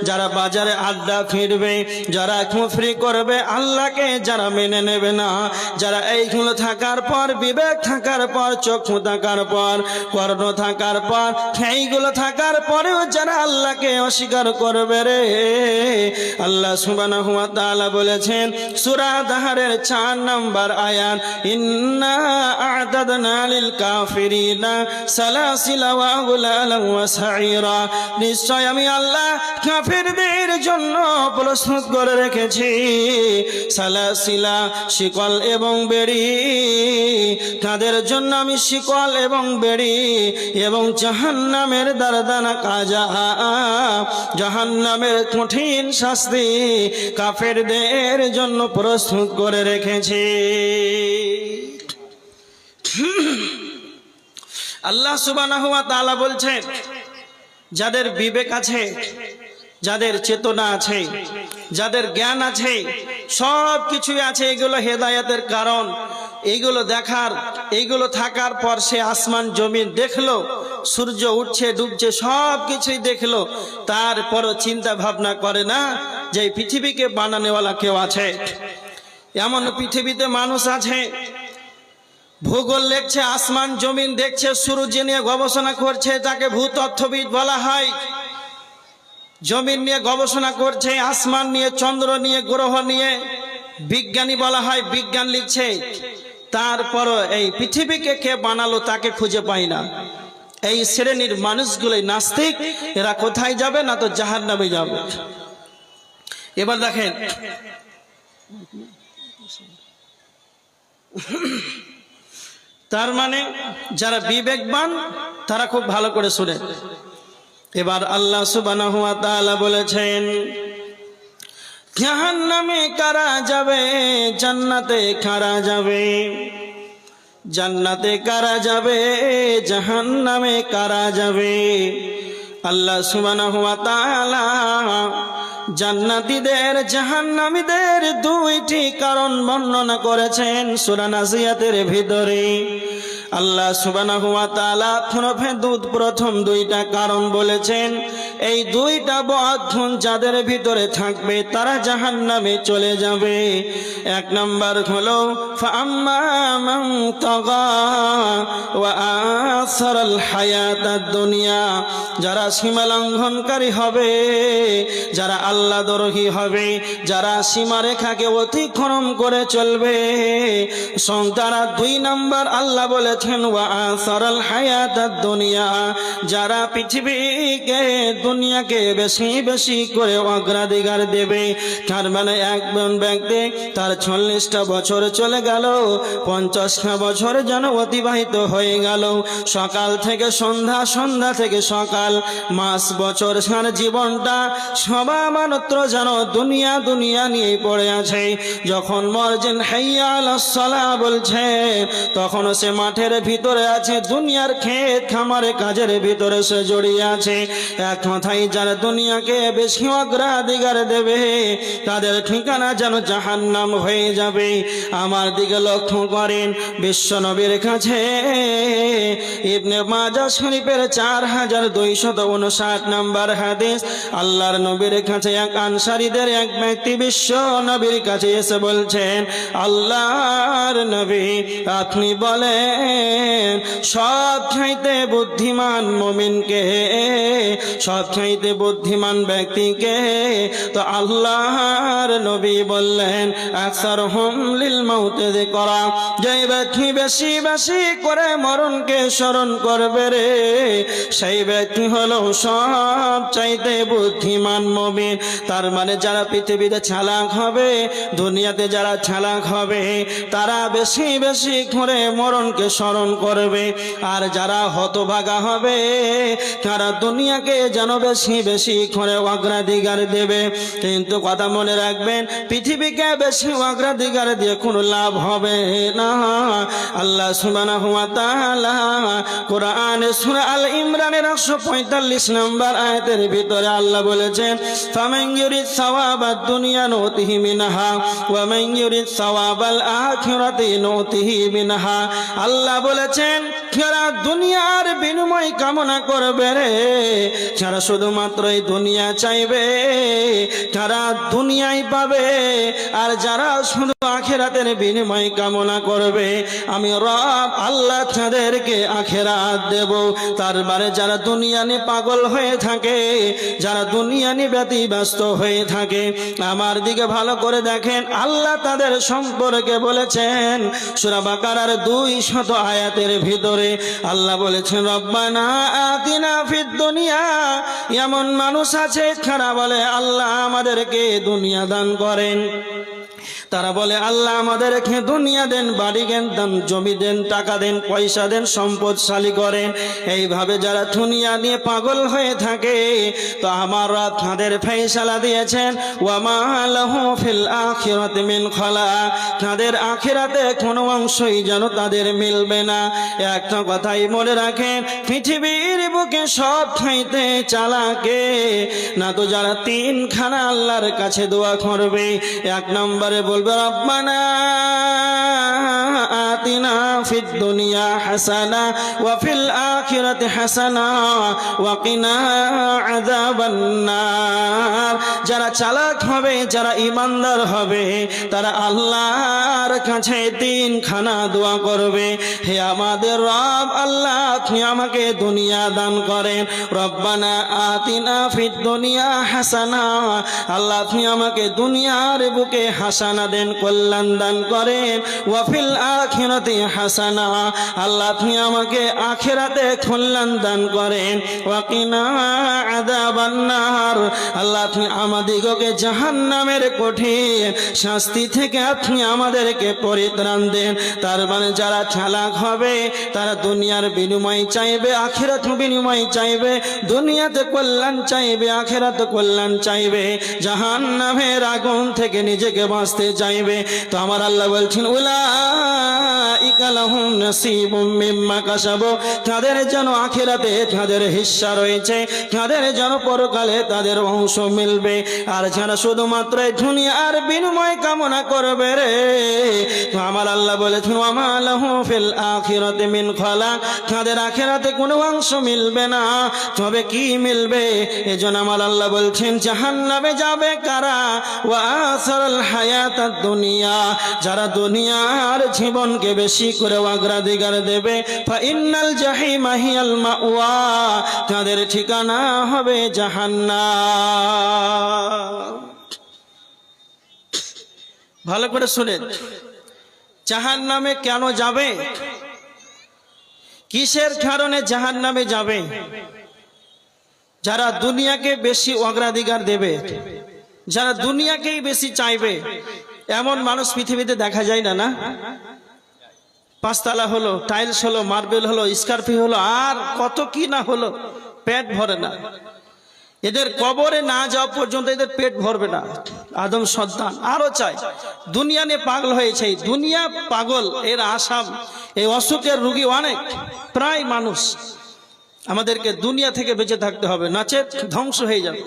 যারা বাজারে আড্ডা ফিরবে, যারা কুফরি করবে, আল্লাহকে যারা মেনে নেবে না, যারা এইগুলো থাকার পর, বিবেক থাকার পর, চক্ষু থাকার পর, কর্ণ থাকার পর, এইগুলো থাকার পরেও যারা আল্লাহকে অস্বীকার করবে রে, আল্লাহ সুবহানাহু ওয়া তাআলা বলেছেন সূরা দাহরের 4 নম্বর আয়াত, ইন্না আ'তাদনা লিল কাফিরিনা সালাসিলা ওয়া আগলালা ওয়া সাইরা, নিশ্চয় আমি আল্লাহ কাফিরদের জন্য প্রস্তুত করে রেখেছি সালাসিলা, শিকল এবং বেড়ি, তাদের জন্য আমি শিকল এবং বেড়ি এবং জাহান্নামের দারদানা কাজা, জাহান্নামের কঠিন শাস্তি কাফেরদের জন্য প্রস্তুত করে রেখেছি। আল্লাহ সুবহানাহু ওয়া তাআলা বলছেন যাদের বিবেক আছে, যাদের চেতনা আছে, যাদের জ্ঞান আছে, সব কিছুই আছে, এগুলো হেদায়েতের কারণ, এইগুলো দেখার, এইগুলো থাকার পর সে আসমান জমিন দেখলো, সূর্য উঠছে ডুবছে সব কিছুই দেখলো, তারপরও চিন্তা ভাবনা করে না যে পৃথিবীকে বানানোওয়ালা কেউ আছে। এমন পৃথিবীতে মানুষ আছে ভূগোল লিখছে, আসমান জমিন দেখছে, সূর্য নিয়ে গবেষণা করছে, তাকে ভূতত্ত্ববিদ বলা হয়। জমিন নিয়ে গবেষণা করছে, আসমান নিয়ে, চন্দ্র নিয়ে, গ্রহ নিয়ে বিজ্ঞানী বলা হয়, বিজ্ঞান লিখছে। তারপরও এই পৃথিবীকে কে বানালো তাকে খুঁজে পায় না। এই শ্রেণীর মানুষগুলোই নাস্তিক, এরা কোথায় যাবে? না তো জাহান্নামে যাবে। এবার দেখেন, তার মানে যারা বিবেকবান তারা খুব ভালো করে শুনে। এবার আল্লাহ সুবহানাহু ওয়া তাআলা বলেছেন জাহান্নামে কারা যাবে, জান্নাতে কারা যাবে, জান্নাতে কারা যাবে, জাহান্নামে কারা যাবে। আল্লাহ সুবহানাহু ওয়া তাআলা জান্নাতীদের জাহান্নামীদের দুইটি কারণ বর্ণনা করেছেন সূরা নাজিয়াতের ভিতরে। আল্লাহ সুবহানাহু ওয়া তাআলা প্রথম দুইটা কারণ বলেছেন, এই দুইটা বন্ধন যাদের ভিতরে থাকবে তারা জাহান্নামে চলে যাবে। এক নাম্বার হলো ফাআম্মা মান তাগা ওয়া আসারাল হায়াতাদ দুনিয়া, যারা সীমা লঙ্ঘনকারী হবে, যারা আল্লাহ দ্রোহী হবে, যারা সীমারেখাকে অতিক্রম করে চলবে, তারা 2 নাম্বার আল্লাহ বলেছেন ওয়া আসারাল হায়াতাদ দুনিয়া, যারা পৃথিবীকে, দুনিয়াকে বেশি বেশি করে অগ্রাধিকার দেবে। তার মানে একজন ব্যক্তি তার 40টা বছর চলে গেল, 50টা বছর যেন অতিবাহিত হয়ে গেল, সকাল থেকে সন্ধ্যা, সন্ধ্যা থেকে সকাল, মাস বছর, সারা জীবনটা সবামাত্র যেন দুনিয়া দুনিয়া নিয়ে পড়ে আছে। যখন মরজেন হাইয়া আলাস সালাহ বলছে তখন সে মাঠের ভিতরে আছে, দুনিয়ার ক্ষেত খামারে কাজের ভিতরে সে জড়িয়ে আছে। এক কথায় যারা দুনিয়াকে বেশি অগ্রাধিকার দেবে তাদের ঠিকানা যেন জাহান্নাম হয়ে যাবে। আমার দিকে লক্ষ্য করেন, বিশ্ব নবীর কাছে ইবনে মাজাহ শরীফের 4259 নম্বর হাদিস, আল্লাহর নবীর কাছে এক আনসারীদের এক ব্যক্তি বিশ্ব নবীর কাছে এসে বলছেন, আল্লাহর নবী আপনি বলেন সবচাইতে বুদ্ধিমান মুমিনকে, সবচাইতে বুদ্ধিমান ব্যক্তিকে? তো আল্লাহর নবী বললেন আকসারহুম লিল মাউতি যিকরা, যে ব্যক্তি বেশি বেশি করে মরণকে স্মরণ করবে রে, সেই ব্যক্তি হলো সবচাইতে বুদ্ধিমান মুমিন। তার মানে যারা পৃথিবীতে চালাক হবে, দুনিয়াতে যারা চালাক হবে, তারা বেশি বেশি করে মরণকে স্মরণ করবে। আর যারা হতভাগা হবে তারা দুনিয়াকে যেন বেশি বেশি করে অগ্রাধিকার দেবে। কিন্তু কথা মনে রাখবেন, পৃথিবীকে বেশি অগ্রাধিকার দিয়ে কোনো লাভ হবে না। আল্লাহ সুবহানাহু ওয়া তাআলা কোরআনে সূরা আল ইমরানের 145 নম্বর আয়াতের ভিতরে আল্লাহ বলেছেন ফামান ইউরিদ সাওয়াবাদ দুনিয়া নুতিহি মিনহা ওয়া মান ইউরিদ সাওয়াবাল আখিরাতি নুতিহি মিনহা। আল্লাহ আল্লাহ বলেছেন যারা দুনিয়ার বিনিময় কামনা করবে রে, যারা শুধুমাত্র এই দুনিয়া চাইবে তারা দুনিয়াই পাবে, আর যারা শুধু আখিরাতের বিনিময় কামনা করবে আমি রব আল্লাহ তাদেরকে আখিরাত দেব। তারপরে যারা দুনিয়া নিয়ে পাগল হয়ে থাকে, যারা দুনিয়া নিয়ে ব্যতিব্যস্ত হয়ে থাকে, আমার দিকে ভালো করে দেখেন, আল্লাহ তাদের সম্পর্কে বলেছেন সূরা বাকারার 200 আয়াতের ভিতরে আল্লাহ বলেছেন রব্বানা আতিনা ফিদ দুনিয়া। এমন মানুষ আছে যারা বলে আল্লাহ আমাদেরকে দুনিয়া দান করেন, তারা বলে আল্লাহ আমাদেরকে দুনিয়া দেন, বাড়ি দেন, জমি দেন, টাকা দেন, পয়সা দেন, সম্পদশালী করেন। এইভাবে যারা দুনিয়া নিয়ে পাগল হয়ে থাকে তো আমার রব তাদের ফয়সালা দিয়েছেন ওয়া মা লাহু ফিল আখিরাতি মিন খালাক, তাদের আখিরাতে কোনো অংশই যেন তাদের মিলবে না। একটা কথাই মনে রাখেন, পৃথিবীর বুকে সব খাইতে চালাকে না তো যারা 3খানা আল্লাহর কাছে দোয়া করবে। এক নম্বরে বলবে রব্বানা আতিনা ফিদ দুনিয়া হাসানা ওয়া ফিল আখিরাতি হাসানা ওয়া কিনা আযাবান নার। যারা চালাক হবে, যারা ঈমানদার হবে, তারা আল্লাহর কাছে 3খানা দোয়া করবে, হে আমাদের রব আল্লাহ আপনি আমাকে দুনিয়া দান করেন। রব্বানা আতিনা ফিদ দুনিয়া হাসানা, আল্লাহ আপনি আমাকে দুনিয়ার বুকে হাসানা দেন, কল্যাণ দান করেন। ওয়া ফিল আখিরাতি হাসানা, আল্লাহ আপনি আমাকে আখিরাতে কল্যাণ দান করেন। ওয়া কিনা আযাবান নার, আল্লাহ আপনি আমাদিগকে জাহান্নামের কঠিন শাস্তি থেকে আপনি আমাদেরকে পরিত্রাণ দেন। তার মানে যারা চালাক হবে তারা দুনিয়ার বিনিময় চাইবে, আখিরাত বিনিময় চাইবে, দুনিয়াতে কল্যাণ চাইবে, আখিরাতে কল্যাণ চাইবে, জাহান্নামের আগুন থেকে নিজেকে বাঁচতে চাইবে। তো আমার আল্লাহ বলছেন উলাইকা লাহুম নাসিবুম মিম্মা কাসাবু, তাদের যেন আখিরাতে তাদের হিস্সা রয়েছে, তাদের যেন পরকালে তাদের অংশ মিলবে। আর যারা শুধুমাত্র দুনিয়ার বিনিময় কামনা করবে রে, তো আমার আল্লাহ বলেছেন ওয়া মা লাহু ফিল আখিরাতি মিন খালাক, তাদের আখিরাতে কোনো অংশ মিলবে না। তবে কি মিলবে? এজন্য আমার আল্লাহ বলছেন জাহান্নামে যাবে কারা? ওয়া আসারাল হায়াতাদ দুনিয়া, যারা দুনিয়ার জীবনকে বেশি করে অগ্রাধিকার দেবে। ফা ইন্নাল জাহিমা হিয়াল মাওয়া, তাদের ঠিকানা হবে জাহান্নাম। ভালো করে শুনেন, জাহান্নামে কেন যাবে? কিসের কারণে জাহান্নামে যাবে? যারা দুনিয়াকে বেশি অগ্রাধিকার দেবে, যারা দুনিয়াকেই বেশি চাইবে, এমন মানুষ পৃথিবীতে দেখা যায় না। না, 5 হলো, টাইলস হলো, মার্বেল হলো, স্কর্পিও হলো, আর কত কি না হলো, পেট ভরে না। এদের কবরে না যাওয়া পর্যন্ত এদের পেট ভরবে না। আদম সন্তান আরো চাই, দুনিয়া নিয়ে পাগল হয়েছে, দুনিয়া পাগল, এর আসাম, এই অসুখের রোগী অনেক, প্রায় মানুষ। আমাদেরকে দুনিয়া থেকে বেঁচে থাকতে হবে, নাচে ধ্বংস হয়ে যাবে।